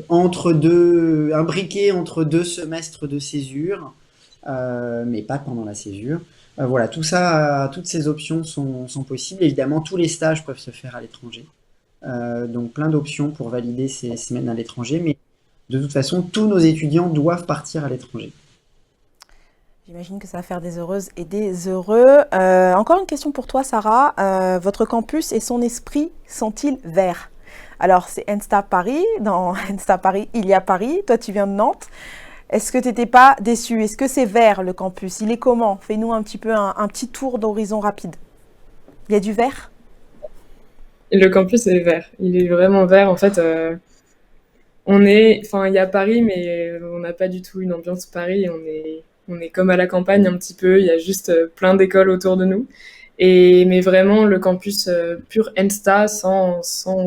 imbriqué entre deux semestres de césure, mais pas pendant la césure. Voilà, tout ça, toutes ces options sont possibles. Évidemment, tous les stages peuvent se faire à l'étranger. Donc plein d'options pour valider ces semaines à l'étranger, mais de toute façon, tous nos étudiants doivent partir à l'étranger. J'imagine que ça va faire des heureuses et des heureux. Encore une question pour toi, Sarah. Votre campus et son esprit sont-ils verts? Alors, c'est Ensta Paris. Dans Ensta Paris, il y a Paris. Toi, tu viens de Nantes. Est-ce que tu n'étais pas déçu? Est-ce que c'est vert, le campus? Il est comment? Fais-nous un petit peu un petit tour d'horizon rapide. Il y a du vert? Le campus est vert. Il est vraiment vert. En fait, il y a Paris, mais on n'a pas du tout une ambiance Paris. On est comme à la campagne un petit peu. Il y a juste plein d'écoles autour de nous. Mais vraiment, le campus pur Ensta, sans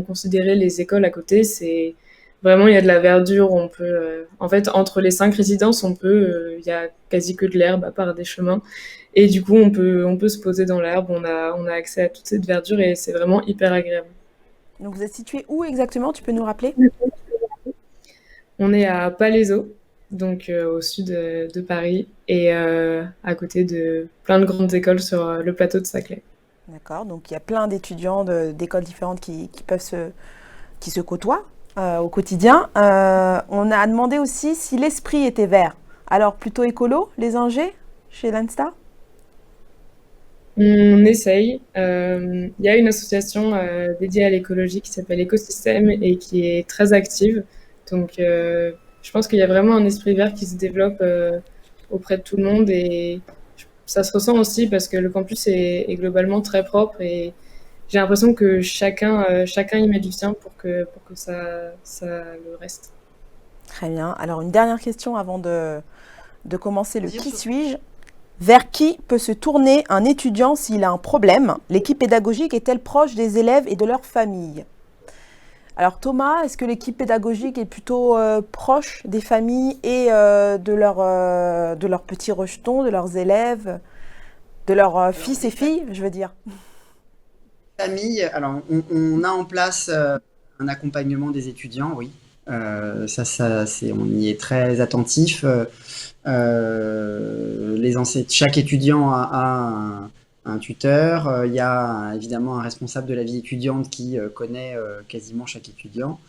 considérer les écoles à côté, c'est vraiment, il y a de la verdure. On peut, en fait, entre les 5 résidences, il y a quasi que de l'herbe à part des chemins. Et du coup, on peut se poser dans l'herbe. On a accès à toute cette verdure et c'est vraiment hyper agréable. Donc, vous êtes situé où exactement? Tu peux nous rappeler? On est à Palaiseau, donc au sud de Paris, et à côté de plein de grandes écoles sur le plateau de Saclay. D'accord. Donc, il y a plein d'étudiants d'écoles différentes qui se côtoient au quotidien. On a demandé aussi si l'esprit était vert. Alors, plutôt écolo, les ingés, chez l'Insta? On essaye. Il y a une association dédiée à l'écologie qui s'appelle Écosystème et qui est très active. Donc, je pense qu'il y a vraiment un esprit vert qui se développe auprès de tout le monde et ça se ressent aussi parce que le campus est globalement très propre et j'ai l'impression que chacun y met du sien pour que ça le reste. Très bien. Alors, une dernière question avant de commencer le Dire qui sur- suis-je. Vers qui peut se tourner un étudiant s'il a un problème? L'équipe pédagogique est-elle proche des élèves et de leur famille? Alors Thomas, est-ce que l'équipe pédagogique est plutôt proche des familles et de leurs petits rejetons, de leurs élèves, de leurs Alors, fils et filles, je veux dire? famille, alors on a en place un accompagnement des étudiants, oui. On y est très attentif. Chaque étudiant a un tuteur. Il y a évidemment un responsable de la vie étudiante qui connaît quasiment chaque étudiant.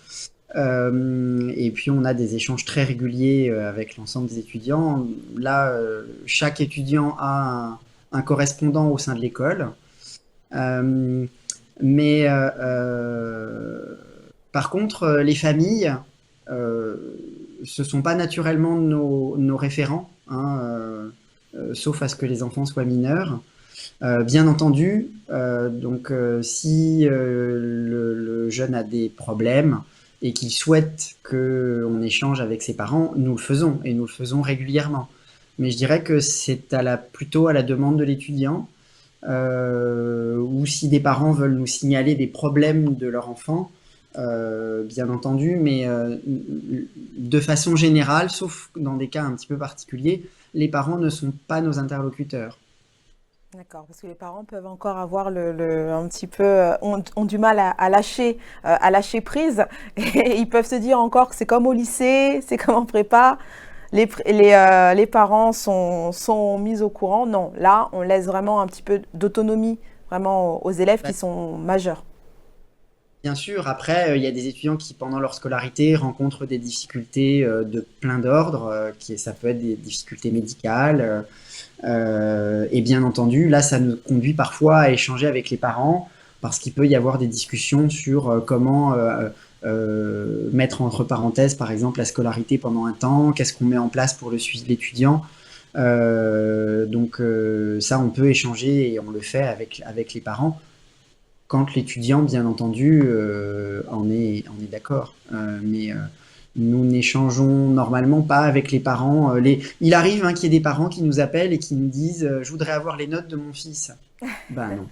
Et puis on a des échanges très réguliers avec l'ensemble des étudiants. Là, chaque étudiant a un correspondant au sein de l'école. Euh, mais par contre, les familles, euh, ce sont pas naturellement nos référents, hein, sauf à ce que les enfants soient mineurs. Bien entendu, si le jeune a des problèmes et qu'il souhaite qu'on échange avec ses parents, nous le faisons et nous le faisons régulièrement. Mais je dirais que c'est plutôt à la demande de l'étudiant ou si des parents veulent nous signaler des problèmes de leur enfant, bien entendu, mais de façon générale, sauf dans des cas un petit peu particuliers, les parents ne sont pas nos interlocuteurs. D'accord, parce que les parents peuvent encore avoir un petit peu, ont du mal à lâcher prise et ils peuvent se dire encore que c'est comme au lycée, c'est comme en prépa. Les parents sont mis au courant. Non, là, on laisse vraiment un petit peu d'autonomie vraiment aux élèves qui sont majeurs. Bien sûr, après, il y a des étudiants qui, pendant leur scolarité, rencontrent des difficultés de plein d'ordre, ça peut être des difficultés médicales, et bien entendu, là, ça nous conduit parfois à échanger avec les parents, parce qu'il peut y avoir des discussions sur comment mettre entre parenthèses, par exemple, la scolarité pendant un temps, qu'est-ce qu'on met en place pour le suivi de l'étudiant. Ça, on peut échanger et on le fait avec les parents quand l'étudiant, bien entendu, en est d'accord. Mais nous n'échangeons normalement pas avec les parents. Il arrive hein, qu'il y ait des parents qui nous appellent et qui nous disent je voudrais avoir les notes de mon fils. Ben non.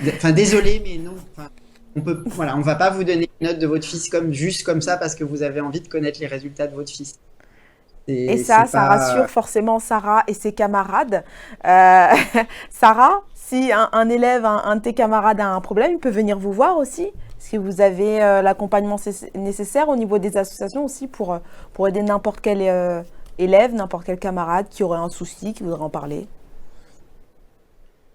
Enfin, désolé, mais non. Enfin, voilà, on va pas vous donner les notes de votre fils juste comme ça parce que vous avez envie de connaître les résultats de votre fils. Et C'est ça pas. rassure forcément Sarah et ses camarades. Euh, Sarah, si un élève, un de tes camarades a un problème, il peut venir vous voir aussi. Est-ce que vous avez l'accompagnement nécessaire au niveau des associations aussi pour aider n'importe quel élève, n'importe quel camarade qui aurait un souci, qui voudrait en parler?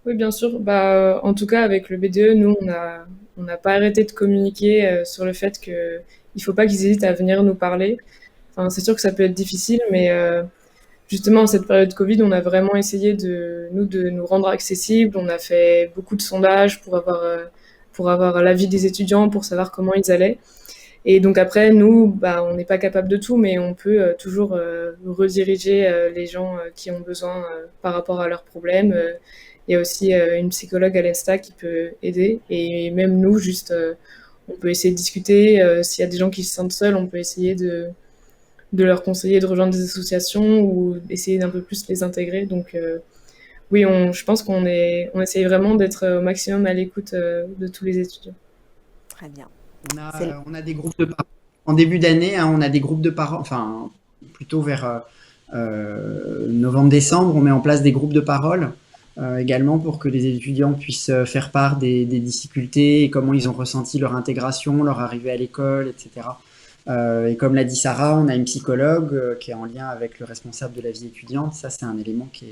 Oui, bien sûr. Bah, en tout cas, avec le BDE, nous, on n'a pas arrêté de communiquer sur le fait que il faut pas qu'ils hésitent à venir nous parler. Enfin, c'est sûr que ça peut être difficile, mais justement, en cette période Covid, on a vraiment essayé de nous rendre accessibles. On a fait beaucoup de sondages pour avoir l'avis des étudiants, pour savoir comment ils allaient. Et donc après, nous, bah, on n'est pas capable de tout, mais on peut toujours rediriger les gens qui ont besoin par rapport à leurs problèmes. Il y a aussi une psychologue à l'ENSTA qui peut aider. Et même nous, juste, on peut essayer de discuter. S'il y a des gens qui se sentent seuls, on peut essayer de leur conseiller de rejoindre des associations ou essayer d'un peu plus les intégrer. Donc oui, je pense on essaye vraiment d'être au maximum à l'écoute de tous les étudiants. Très bien. C'est On a des groupes de parents. En début d'année, hein, on a des groupes de parents, enfin, plutôt vers novembre-décembre, on met en place des groupes de parole également pour que les étudiants puissent faire part des difficultés et comment ils ont ressenti leur intégration, leur arrivée à l'école, etc. Et comme l'a dit Sarah, on a une psychologue qui est en lien avec le responsable de la vie étudiante. Ça, c'est un élément qui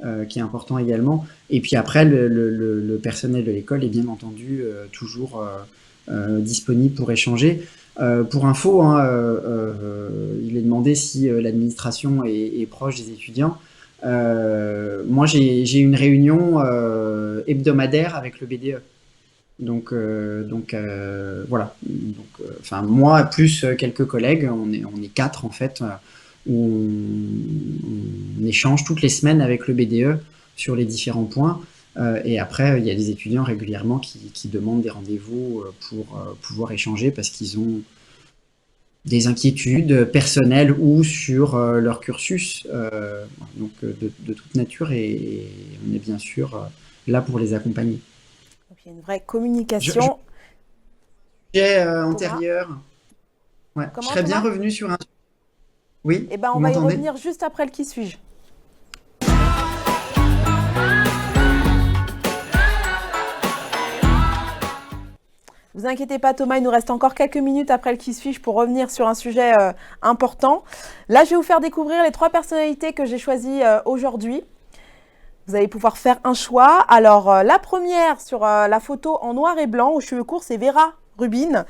est important également. Et puis après, le personnel de l'école est bien entendu toujours disponible pour échanger. Pour info, hein, il est demandé si l'administration est proche des étudiants. Moi, j'ai une réunion hebdomadaire avec le BDE. Voilà. Enfin, moi plus quelques collègues, on est quatre en fait, où on échange toutes les semaines avec le BDE sur les différents points. Et après, il y a des étudiants régulièrement qui demandent des rendez-vous pour pouvoir échanger parce qu'ils ont des inquiétudes personnelles ou sur leur cursus, de toute nature, et on est bien sûr là pour les accompagner. Donc, il y a une vraie Je, communication. sujet Thomas, antérieur, ouais, je comment serais bien Thomas? revenu sur un... Oui, Eh ben, on vous va y m'entendez? revenir juste après le qui suis-je. Vous inquiétez pas Thomas, il nous reste encore quelques minutes après le qui suis-je pour revenir sur un sujet important. Là, je vais vous faire découvrir les 3 personnalités que j'ai choisies aujourd'hui. Vous allez pouvoir faire un choix. Alors, la première sur la photo en noir et blanc aux cheveux courts, c'est Vera Rubin,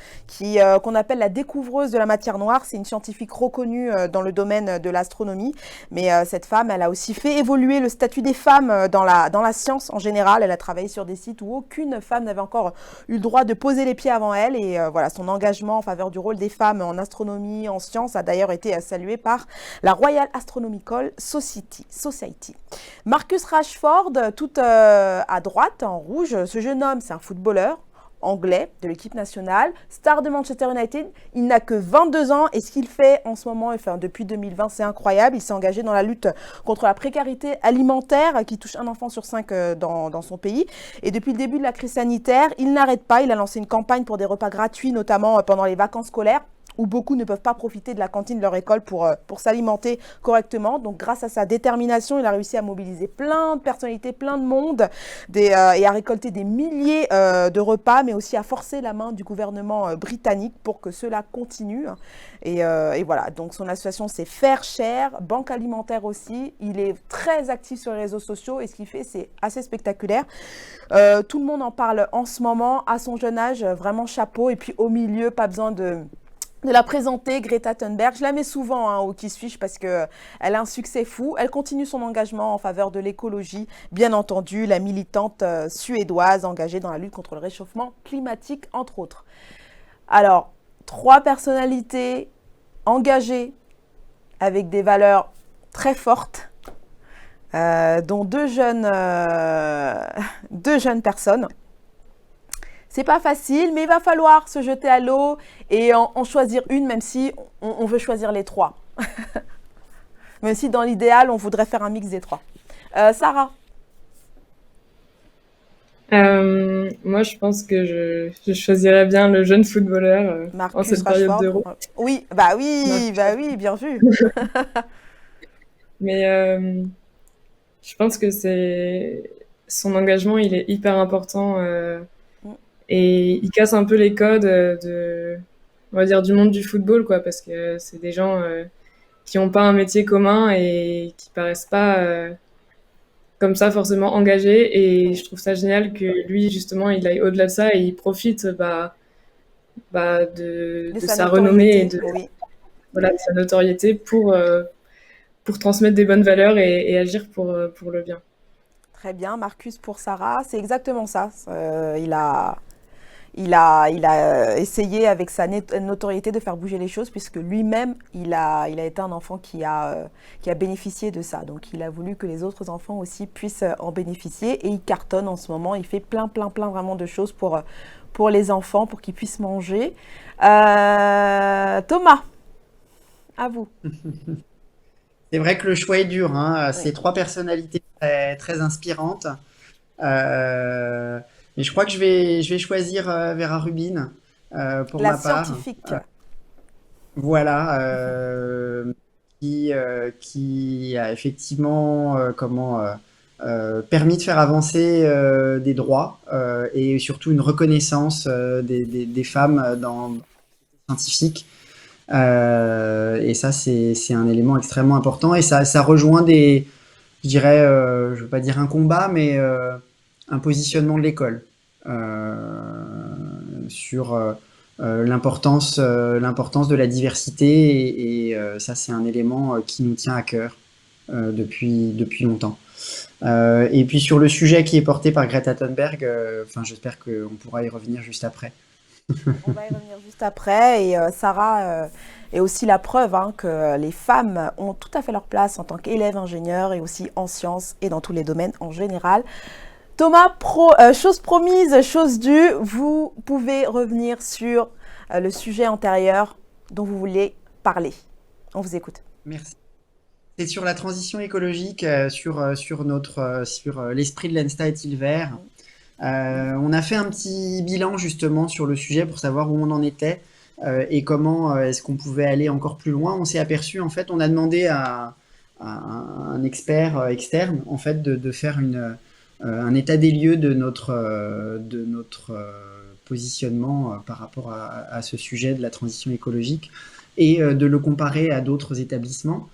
qu'on appelle la découvreuse de la matière noire. C'est une scientifique reconnue dans le domaine de l'astronomie. Mais cette femme, elle a aussi fait évoluer le statut des femmes dans la science en général. Elle a travaillé sur des sites où aucune femme n'avait encore eu le droit de poser les pieds avant elle. Et voilà, son engagement en faveur du rôle des femmes en astronomie, en science, a d'ailleurs été salué par la Royal Astronomical Society. Marcus Rashford, tout à droite, en rouge. Ce jeune homme, c'est un footballeur anglais de l'équipe nationale, star de Manchester United. Il n'a que 22 ans et ce qu'il fait en ce moment, enfin depuis 2020, c'est incroyable. Il s'est engagé dans la lutte contre la précarité alimentaire qui touche un enfant sur 5 dans son pays. Et depuis le début de la crise sanitaire, il n'arrête pas. Il a lancé une campagne pour des repas gratuits, notamment pendant les vacances scolaires, où beaucoup ne peuvent pas profiter de la cantine de leur école pour s'alimenter correctement. Donc grâce à sa détermination, il a réussi à mobiliser plein de personnalités, plein de monde, et à récolter des milliers de repas, mais aussi à forcer la main du gouvernement britannique pour que cela continue. Et voilà, donc son association c'est Fair Share, banque alimentaire aussi. Il est très actif sur les réseaux sociaux et ce qu'il fait c'est assez spectaculaire. Tout le monde en parle en ce moment, à son jeune âge, vraiment chapeau. Et puis au milieu, pas besoin de la présenter, Greta Thunberg. Je la mets souvent au qui suis-je parce qu'elle a un succès fou. Elle continue son engagement en faveur de l'écologie. Bien entendu, la militante suédoise engagée dans la lutte contre le réchauffement climatique, entre autres. Alors, 3 personnalités engagées avec des valeurs très fortes, dont 2 jeunes personnes. C'est pas facile, mais il va falloir se jeter à l'eau et en choisir une, même si on veut choisir les 3. Même si dans l'idéal, on voudrait faire un mix des 3. Sarah? Moi, je pense que je choisirais bien le jeune footballeur en Marcus cette période Rashford? d'Euro. Oui, bien vu. Mais je pense que son engagement, il est hyper important et il casse un peu les codes on va dire, du monde du football, quoi, parce que c'est des gens qui n'ont pas un métier commun et qui paraissent pas comme ça forcément engagés. Et je trouve ça génial que lui, justement, il aille au-delà de ça et il profite de De sa sa renommée et notoriété, oui. de sa notoriété pour transmettre des bonnes valeurs et agir pour le bien. Très bien, Marcus pour Sarah, c'est exactement ça. Il a essayé avec sa notoriété de faire bouger les choses puisque lui-même, il a été un enfant qui a bénéficié de ça. Donc, il a voulu que les autres enfants aussi puissent en bénéficier et il cartonne en ce moment. Il fait plein vraiment de choses pour les enfants, pour qu'ils puissent manger. Thomas, à vous. C'est vrai que le choix est dur, hein. Oui. C'est 3 personnalités très inspirantes. Mais je crois que je vais choisir Vera Rubin pour La ma part. scientifique. Voilà, qui a effectivement permis de faire avancer des droits et surtout une reconnaissance des femmes dans le scientifique. Et ça, c'est un élément extrêmement important. Et ça rejoint je dirais, je veux pas dire un combat, mais un positionnement de l'école sur l'importance de la diversité et ça c'est un élément qui nous tient à cœur depuis longtemps. Et puis sur le sujet qui est porté par Greta Thunberg, j'espère qu'on pourra y revenir juste après. On va y revenir juste après. Et Sarah est aussi la preuve hein, que les femmes ont tout à fait leur place en tant qu'élèves ingénieurs et aussi en sciences et dans tous les domaines en général. Thomas, chose promise, chose due, vous pouvez revenir sur le sujet antérieur dont vous voulez parler. On vous écoute. Merci. C'est sur la transition écologique, sur l'esprit de l'ENSTA est-il vert. On a fait un petit bilan justement sur le sujet pour savoir où on en était et comment est-ce qu'on pouvait aller encore plus loin. On s'est aperçu, en fait, on a demandé à un expert externe en fait, de faire un état des lieux de notre positionnement par rapport à ce sujet de la transition écologique et de le comparer à d'autres établissements.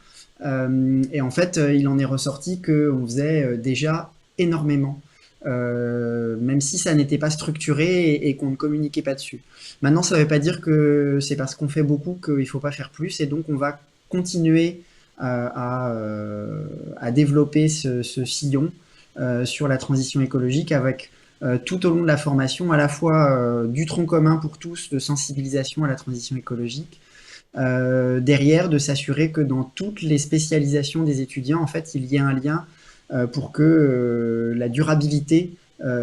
Et en fait, il en est ressorti qu'on faisait déjà énormément, même si ça n'était pas structuré et qu'on ne communiquait pas dessus. Maintenant, ça ne veut pas dire que c'est parce qu'on fait beaucoup qu'il ne faut pas faire plus, et donc on va continuer à développer ce sillon sur la transition écologique avec tout au long de la formation, à la fois du tronc commun pour tous de sensibilisation à la transition écologique, derrière de s'assurer que dans toutes les spécialisations des étudiants, en fait, il y ait un lien pour que la durabilité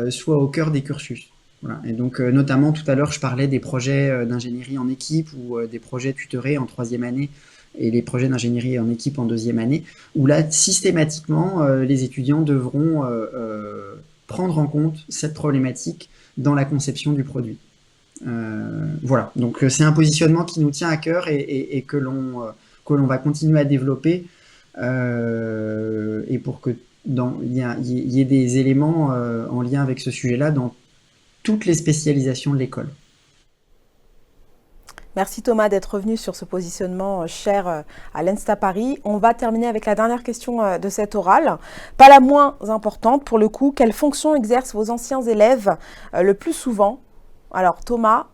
soit au cœur des cursus. Voilà. Et donc, notamment, tout à l'heure, je parlais des projets d'ingénierie en équipe ou des projets tutorés en troisième année et les projets d'ingénierie en équipe en deuxième année, où là, systématiquement, les étudiants devront prendre en compte cette problématique dans la conception du produit. Voilà, donc c'est un positionnement qui nous tient à cœur et que l'on va continuer à développer et pour que il y ait des éléments en lien avec ce sujet-là dans toutes les spécialisations de l'école. Merci Thomas d'être revenu sur ce positionnement cher à l'ENSTA Paris. On va terminer avec la dernière question de cette orale, pas la moins importante pour le coup. Quelle fonction exercent vos anciens élèves le plus souvent? Alors Thomas,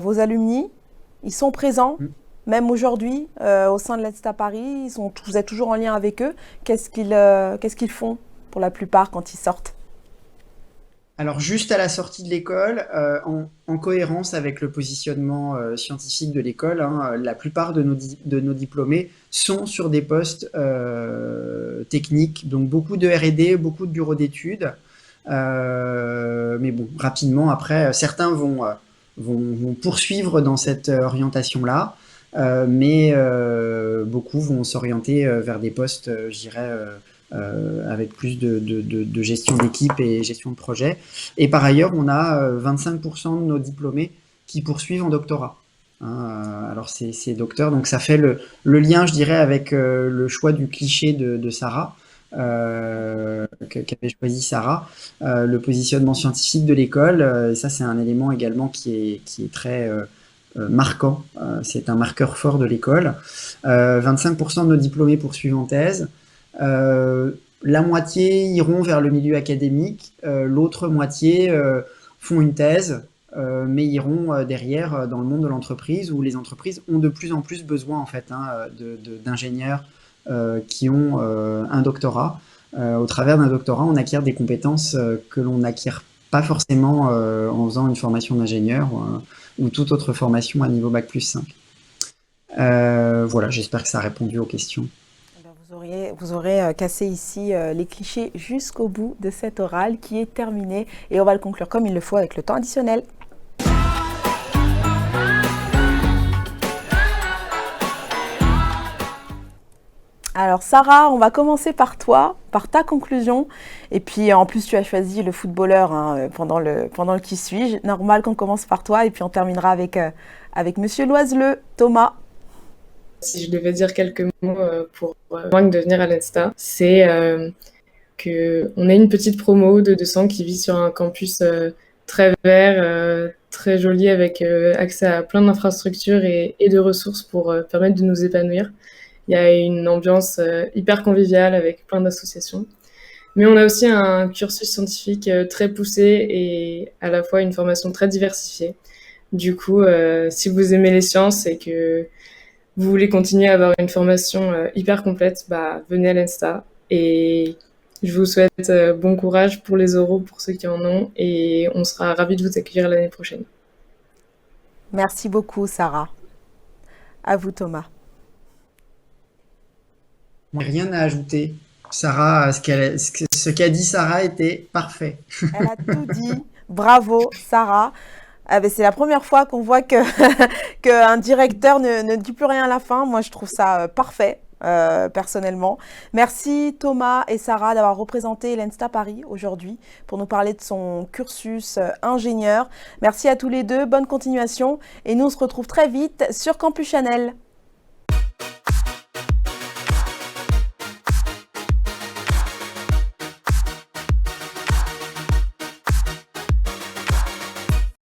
vos alumni, ils sont présents, même aujourd'hui, au sein de l'ENSTA Paris, vous êtes toujours en lien avec eux. Qu'est-ce qu'ils font pour la plupart quand ils sortent? Alors juste à la sortie de l'école, en cohérence avec le positionnement scientifique de l'école, hein, la plupart de nos diplômés sont sur des postes techniques, donc beaucoup de R&D, beaucoup de bureaux d'études. Mais bon, rapidement, après, certains vont poursuivre dans cette orientation-là, mais beaucoup vont s'orienter vers des postes, je dirais, avec plus de gestion d'équipe et gestion de projet. Et par ailleurs, on a 25% de nos diplômés qui poursuivent en doctorat. Hein, alors c'est docteur, donc ça fait le lien, je dirais, avec le choix du cliché de Sarah. Qu'avait choisi Sarah, le positionnement scientifique de l'école, ça c'est un élément également qui est très marquant, c'est un marqueur fort de l'école. 25% de nos diplômés poursuivent en thèse, la moitié iront vers le milieu académique, l'autre moitié font une thèse, mais iront derrière dans le monde de l'entreprise où les entreprises ont de plus en plus besoin en fait, hein, d'ingénieurs qui ont un doctorat. Au travers d'un doctorat, on acquiert des compétences que l'on n'acquiert pas forcément en faisant une formation d'ingénieur ou toute autre formation à niveau Bac+5. Voilà, j'espère que ça a répondu aux questions. Vous aurez cassé ici les clichés jusqu'au bout de cette orale qui est terminée et on va le conclure comme il le faut avec le temps additionnel. Alors Sarah, on va commencer par toi, par ta conclusion. Et puis en plus tu as choisi le footballeur hein, pendant le qui suis-je. Normal qu'on commence par toi et puis on terminera avec Monsieur Loiseleux. Thomas. Si je devais dire quelques mots pour convaincre de venir à l'ENSTA, c'est qu'on a une petite promo de 200 qui vit sur un campus très vert, très joli avec accès à plein d'infrastructures et de ressources pour permettre de nous épanouir. Il y a une ambiance hyper conviviale avec plein d'associations. Mais on a aussi un cursus scientifique très poussé et à la fois une formation très diversifiée Du coup, si vous aimez les sciences et que vous voulez continuer à avoir une formation hyper complète, bah, venez à l'ENSTA. Et je vous souhaite bon courage pour les oraux, pour ceux qui en ont, et on sera ravis de vous accueillir l'année prochaine. Merci beaucoup, Sarah. À vous, Thomas. Rien à ajouter. Sarah, ce qu'a dit Sarah était parfait. Elle a tout dit. Bravo, Sarah. Ah ben, c'est la première fois qu'on voit que qu'un directeur ne dit plus rien à la fin. Moi, je trouve ça parfait, personnellement. Merci Thomas et Sarah d'avoir représenté l'ENSTA Paris aujourd'hui pour nous parler de son cursus ingénieur. Merci à tous les deux, bonne continuation et nous on se retrouve très vite sur Campus Chanel.